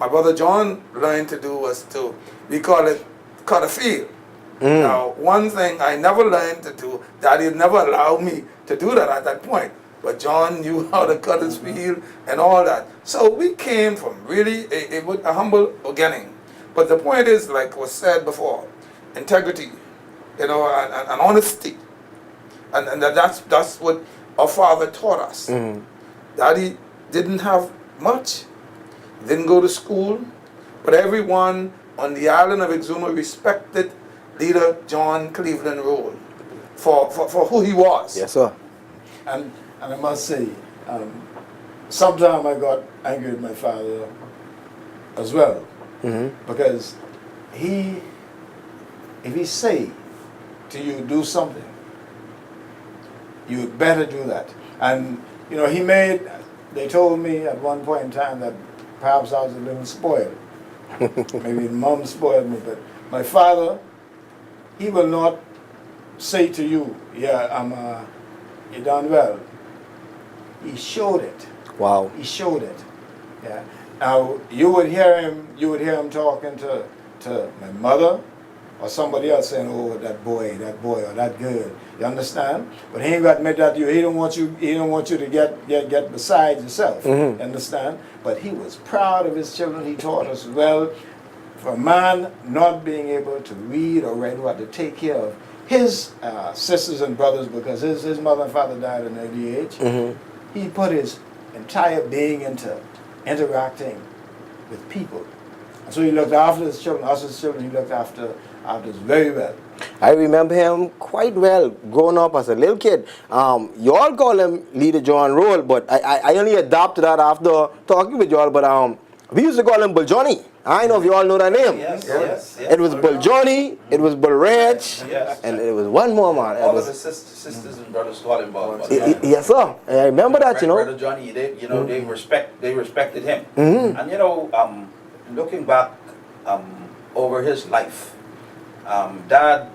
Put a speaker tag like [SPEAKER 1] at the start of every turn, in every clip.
[SPEAKER 1] my brother John learned to do was to, we call it cut a field. Now, one thing I never learned to do, Daddy never allowed me to do that at that point. But John knew how to cut his field and all that. So we came from really a humble beginning. But the point is, like was said before, integrity, you know, and honesty. And that's what our father taught us. Daddy didn't have much, didn't go to school, but everyone on the island of Exuma respected Leader John Cleveland Roll for who he was.
[SPEAKER 2] Yes, sir.
[SPEAKER 3] And I must say, sometimes I got angry with my father as well, because if he say to you, do something, you better do that. And you know, they told me at one point in time that perhaps I was a little spoiled. Maybe mom spoiled me, but my father, he will not say to you, yeah, you done well. He showed it.
[SPEAKER 2] Wow.
[SPEAKER 3] He showed it. Yeah. Now you would hear him talking to my mother or somebody else saying, oh, that boy or that girl. You understand? But he ain't got to admit that to you. He don't want you to get beside yourself. You understand? But he was proud of his children. He taught us well. For a man not being able to read or write, who had to take care of his sisters and brothers because his mother and father died at an early age, he put his entire being into interacting with people. And so he looked after his children, us as children, he looked after us very well.
[SPEAKER 2] I remember him quite well growing up as a little kid. You all call him Leader John Roll, but I only adopted that after talking with you all, but we used to call him Bull Johnny. I know if you all know that name.
[SPEAKER 4] Yes.
[SPEAKER 2] It was Bull Johnny, it was Bull Reg, and it was one more man.
[SPEAKER 4] All of his sisters and brothers called him Bull.
[SPEAKER 2] Yes, sir. I remember that, you know.
[SPEAKER 4] Brother Johnny, they respected him. And you know, looking back over his life, Dad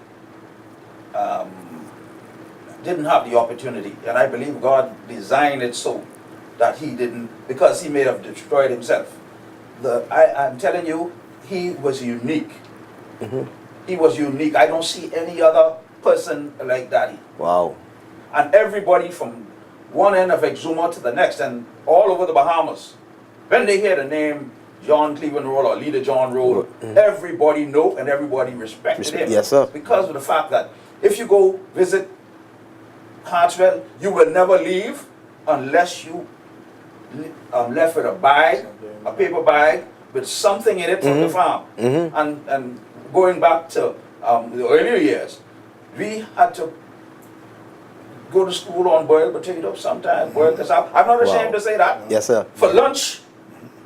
[SPEAKER 4] didn't have the opportunity, and I believe God designed it so that he didn't, because he may have destroyed himself. I'm telling you, he was unique. He was unique. I don't see any other person like Daddy.
[SPEAKER 2] Wow.
[SPEAKER 4] And everybody from one end of Exuma to the next and all over the Bahamas, when they hear the name John Cleveland Roll or Leader John Roll, everybody know and everybody respected him.
[SPEAKER 2] Yes, sir.
[SPEAKER 4] Because of the fact that if you go visit Hartswell, you will never leave unless you left with a bag, a paper bag with something in it from the farm. And going back to the earlier years, we had to go to school on boiled potatoes sometimes, boiled cassava. I'm not ashamed to say that.
[SPEAKER 2] Yes, sir.
[SPEAKER 4] For lunch,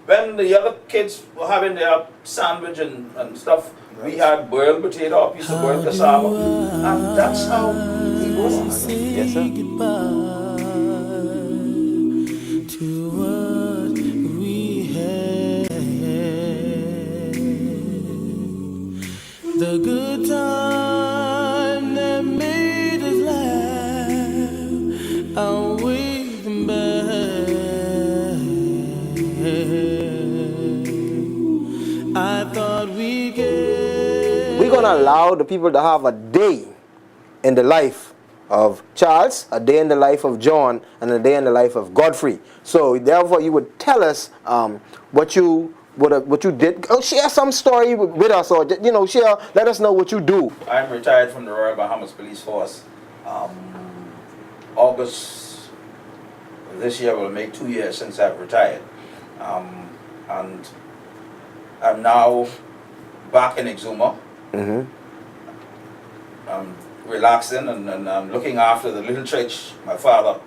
[SPEAKER 4] when the other kids were having their sandwich and stuff, we had boiled potato, a piece of boiled cassava. And that's how he was.
[SPEAKER 2] Yes, sir.
[SPEAKER 5] The good time that made us laugh, I'll wait them back. I thought we're
[SPEAKER 2] gonna allow the people to have a day in the life of Charles, a day in the life of John, and a day in the life of Godfrey. So therefore you would tell us what you did. Share some story with us, or share. Let us know what you do.
[SPEAKER 4] I'm retired from the Royal Bahamas Police Force. August this year will make 2 years since I've retired, and I'm now back in Exuma. I'm relaxing and I'm looking after the little church. My father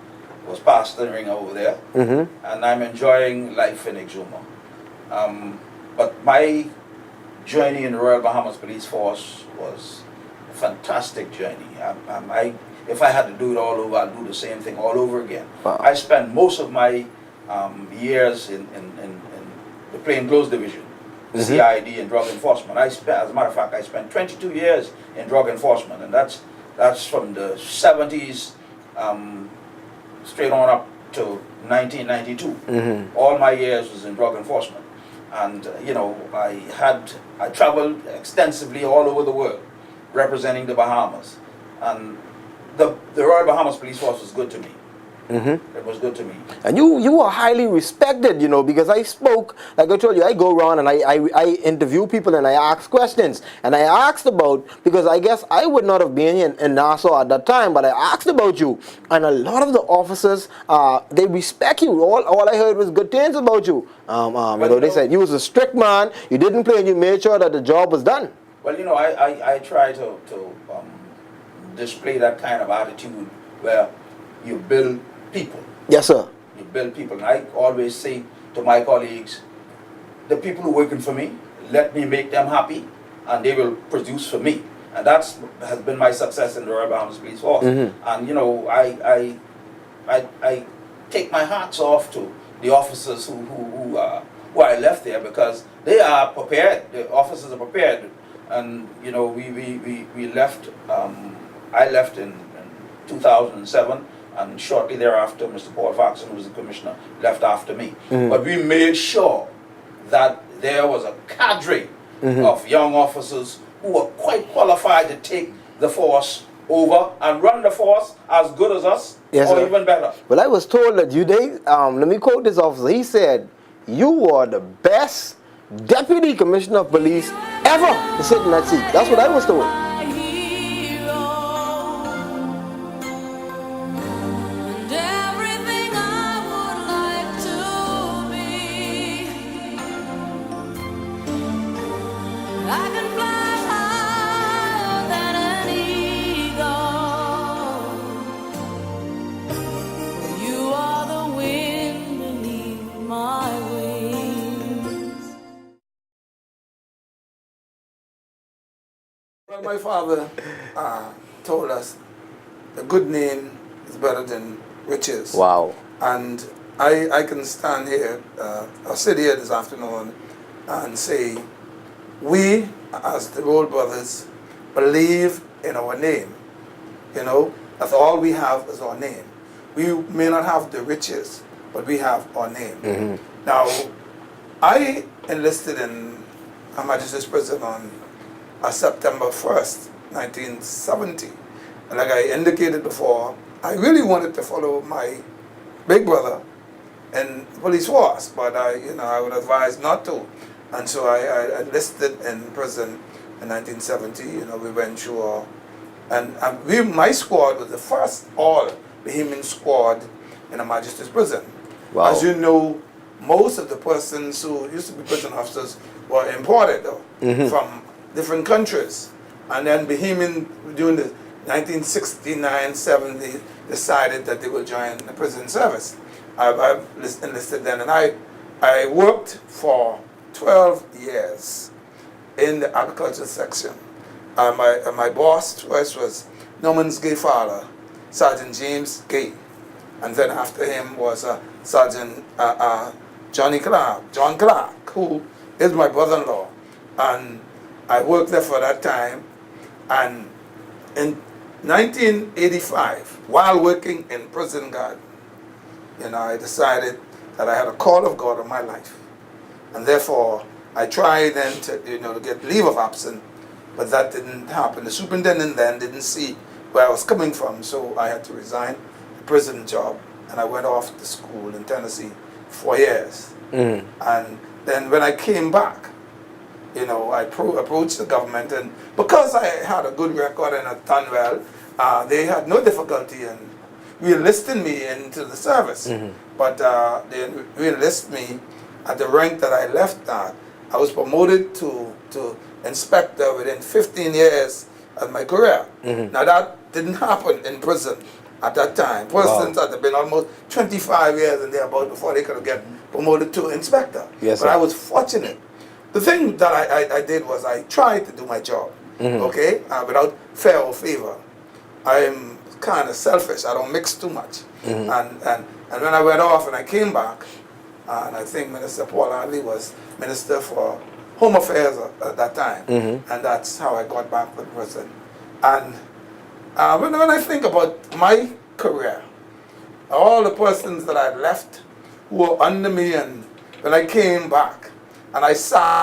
[SPEAKER 4] was pastoring over there, and I'm enjoying life in Exuma. But my journey in the Royal Bahamas Police Force was a fantastic journey. If I had to do it all over, I'd do the same thing all over again.
[SPEAKER 2] Wow.
[SPEAKER 4] I spent most of my years in the plainclothes division, CID and drug enforcement. As a matter of fact, I spent 22 years in drug enforcement, and that's from the 70s straight on up to 1992. All my years was in drug enforcement. And I traveled extensively all over the world, representing the Bahamas, and the Royal Bahamas Police Force was good to me. It was good to me.
[SPEAKER 2] And you are highly respected, you know, because I spoke, like I told you, I go around and I interview people and I ask questions. And I asked about, because I guess I would not have been in Nassau at that time, but I asked about you. And a lot of the officers, they respect you. All I heard was good things about you. They said you was a strict man, you didn't play, and you made sure that the job was done.
[SPEAKER 4] Well, I try to display that kind of attitude where you build people.
[SPEAKER 2] Yes, sir.
[SPEAKER 4] You build people. And I always say to my colleagues, the people who are working for me, let me make them happy, and they will produce for me. And that has been my success in the Royal Bahamas Police Force. And I take my hats off to the officers who I left there, because they are prepared. The officers are prepared. And we left. I left in 2007. And shortly thereafter, Mr. Paul Faxon, who was the commissioner, left after me. But we made sure that there was a cadre of young officers who were quite qualified to take the force over and run the force as good as us,
[SPEAKER 2] yes,
[SPEAKER 4] or
[SPEAKER 2] sir.
[SPEAKER 4] even better.
[SPEAKER 2] Well, I was told that let me quote this officer, he said, you were the best deputy commissioner of police ever to sit in that seat. That's what I was told.
[SPEAKER 1] Well, my father told us a good name is better than riches.
[SPEAKER 2] Wow.
[SPEAKER 1] And I can stand here, or sit here this afternoon and say, we as the Roll Brothers believe in our name. That's all we have is our name. We may not have the riches, but we have our name. Now, I enlisted in Her Majesty's Prison on September 1st, 1970. And like I indicated before, I really wanted to follow my big brother in police force, but I would advise not to. And so I enlisted in prison in 1970. We went through, my squad was the first all Bahamian squad in Her Majesty's Prison.
[SPEAKER 2] Wow.
[SPEAKER 1] As you know, most of the persons who used to be prison officers were imported from different countries. And then Bahamian, during the 1969-70, decided that they would join the prison service. I enlisted then, and I worked for 12 years in the agriculture section. My boss first was Norman's Gay father, Sergeant James Gay. And then after him was Sergeant John Clark, who is my brother-in-law. And I worked there for that time. And in 1985, while working in prison garden, I decided that I had a call of God on my life. And therefore, I tried then to get leave of absence, but that didn't happen. The superintendent then didn't see where I was coming from, so I had to resign the prison job, and I went off to school in Tennessee for 4 years. And then when I came back, I approached the government, and because I had a good record and had done well, they had no difficulty in re-enlisting me into the service. But they re-enlisted me at the rank that I left at. I was promoted to inspector within 15 years of my career. Now that didn't happen in prison at that time. Persons had been almost 25 years and thereabout before they could get promoted to inspector.
[SPEAKER 2] Yes,
[SPEAKER 1] but
[SPEAKER 2] sir.
[SPEAKER 1] I was fortunate. The thing that I did was I tried to do my job, without fear or favor. I'm kind of selfish. I don't mix too much. And when I went off and I came back, and I think Minister Paul Hadley was Minister for Home Affairs at that time, and that's how I got back to prison. And when I think about my career, all the persons that I left who were under me, and when I came back, and I sat